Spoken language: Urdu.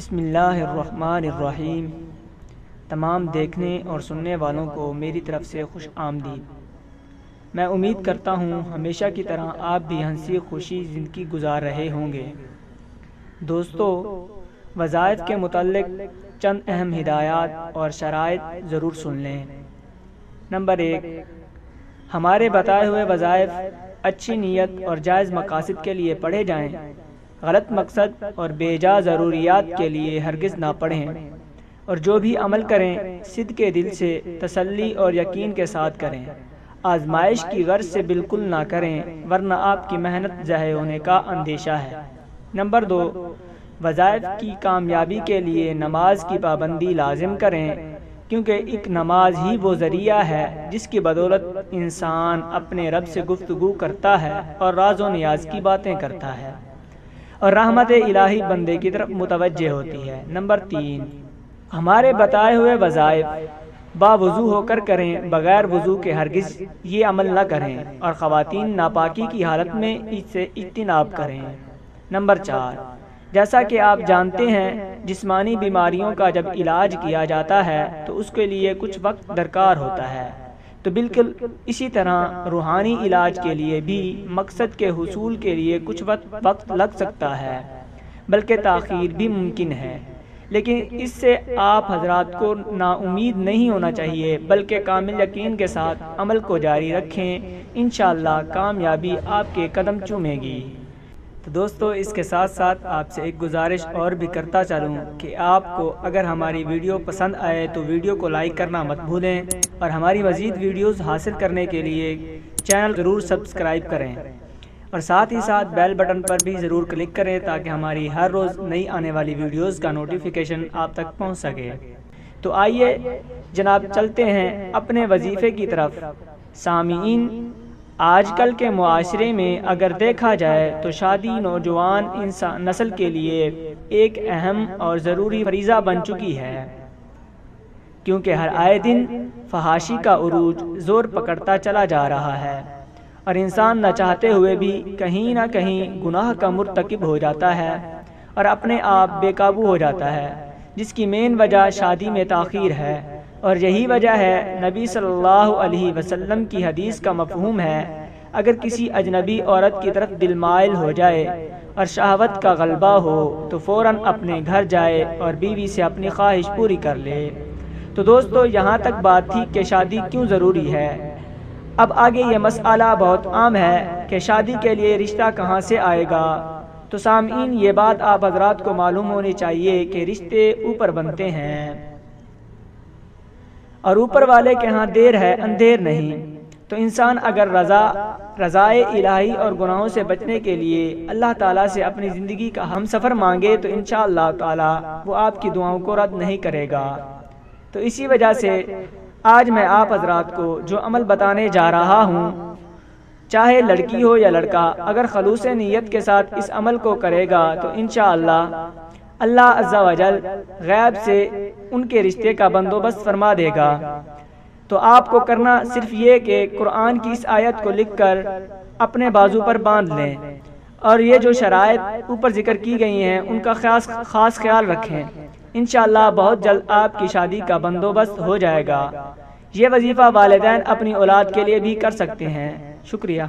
بسم اللہ الرحمن الرحیم۔ تمام دیکھنے اور سننے والوں کو میری طرف سے خوش آمدید۔ میں امید کرتا ہوں ہمیشہ کی طرح آپ بھی ہنسی خوشی زندگی گزار رہے ہوں گے۔ دوستو، وظائف کے متعلق چند اہم ہدایات اور شرائط ضرور سن لیں۔ نمبر 1، ہمارے بتائے ہوئے وظائف اچھی نیت اور جائز مقاصد کے لیے پڑھے جائیں، غلط مقصد اور بے جا ضروریات کے لیے ہرگز نہ پڑھیں، اور جو بھی عمل کریں صدق کے دل سے تسلی اور یقین کے ساتھ کریں، آزمائش کی غرض سے بالکل نہ کریں ورنہ آپ کی محنت ضائع ہونے کا اندیشہ ہے۔ نمبر 2، وظائف کی کامیابی کے لیے نماز کی پابندی لازم کریں، کیونکہ ایک نماز ہی وہ ذریعہ ہے جس کی بدولت انسان اپنے رب سے گفتگو کرتا ہے اور راز و نیاز کی باتیں کرتا ہے اور رحمت الہی بندے کی طرف متوجہ ہوتی ہے۔ نمبر 3، ہمارے بتائے ہوئے وظائف باوضو ہو کر کریں، بغیر وضو کے ہرگز یہ عمل نہ کریں، اور خواتین ناپاکی کی حالت میں اس سے اجتناب کریں۔ نمبر 4، جیسا کہ آپ جانتے ہیں جسمانی بیماریوں کا جب علاج کیا جاتا ہے تو اس کے لیے کچھ وقت درکار ہوتا ہے، تو بالکل اسی طرح روحانی علاج کے لیے بھی مقصد کے حصول کے لیے کچھ وقت لگ سکتا ہے، بلکہ تاخیر بھی ممکن ہے، لیکن اس سے آپ حضرات کو نا امید نہیں ہونا چاہیے، بلکہ کامل یقین کے ساتھ عمل کو جاری رکھیں، انشاءاللہ کامیابی آپ کے قدم چومے گی۔ تو دوستو، اس کے ساتھ ساتھ آپ سے ایک گزارش اور بھی کرتا چلوں کہ آپ کو اگر ہماری ویڈیو پسند آئے تو ویڈیو کو لائک کرنا مت بھولیں، اور ہماری مزید ویڈیوز حاصل کرنے کے لیے چینل ضرور سبسکرائب کریں، اور ساتھ ہی ساتھ بیل بٹن پر بھی ضرور کلک کریں تاکہ ہماری ہر روز نئی آنے والی ویڈیوز کا نوٹیفیکیشن آپ تک پہنچ سکے۔ تو آئیے جناب چلتے ہیں اپنے وظیفے کی طرف۔ سامعین، آج کل کے معاشرے میں اگر دیکھا جائے تو شادی نوجوان نسل کے لیے ایک اہم اور ضروری فریضہ بن چکی ہے، کیونکہ ہر آئے دن فحاشی کا عروج زور پکڑتا چلا جا رہا ہے، اور انسان نہ چاہتے ہوئے بھی کہیں نہ کہیں گناہ کا مرتکب ہو جاتا ہے اور اپنے آپ بے قابو ہو جاتا ہے، جس کی مین وجہ شادی میں تاخیر ہے، اور یہی وجہ ہے نبی صلی اللہ علیہ وسلم کی حدیث کا مفہوم ہے، اگر کسی اجنبی عورت کی طرف دل مائل ہو جائے اور شہوت کا غلبہ ہو تو فوراً اپنے گھر جائے اور بیوی سے اپنی خواہش پوری کر لے۔ تو دوستو، یہاں تک بات تھی کہ شادی کیوں ضروری ہے۔ اب آگے یہ مسئلہ بہت عام ہے کہ شادی کے لیے رشتہ کہاں سے آئے گا۔ تو سامعین، یہ بات آپ حضرات کو معلوم ہونی چاہیے کہ رشتے اوپر بنتے ہیں، اور اوپر والے کے ہاں دیر ہے اندھیر نہیں۔ تو انسان اگر رضائے الہی اور گناہوں سے بچنے کے لیے اللہ تعالیٰ سے اپنی زندگی کا ہم سفر مانگے تو انشاءاللہ تعالیٰ وہ آپ کی دعاؤں کو رد نہیں کرے گا۔ تو اسی وجہ سے آج میں آپ حضرات کو جو عمل بتانے جا رہا ہوں، چاہے لڑکی ہو یا لڑکا، اگر خلوص نیت کے ساتھ اس عمل کو کرے گا تو انشاءاللہ اللہ عز و جل غیب سے ان کے رشتے کا بندوبست فرما دے گا۔ تو آپ کو کرنا صرف یہ کہ قرآن کی اس آیت کو لکھ کر اپنے بازو پر باندھ لیں، اور یہ جو شرائط اوپر ذکر کی گئی ہیں ان کا خاص خیال رکھیں، انشاءاللہ بہت جلد آپ کی شادی کا بندوبست ہو جائے گا۔ یہ وظیفہ والدین اپنی اولاد کے لیے بھی کر سکتے ہیں۔ شکریہ۔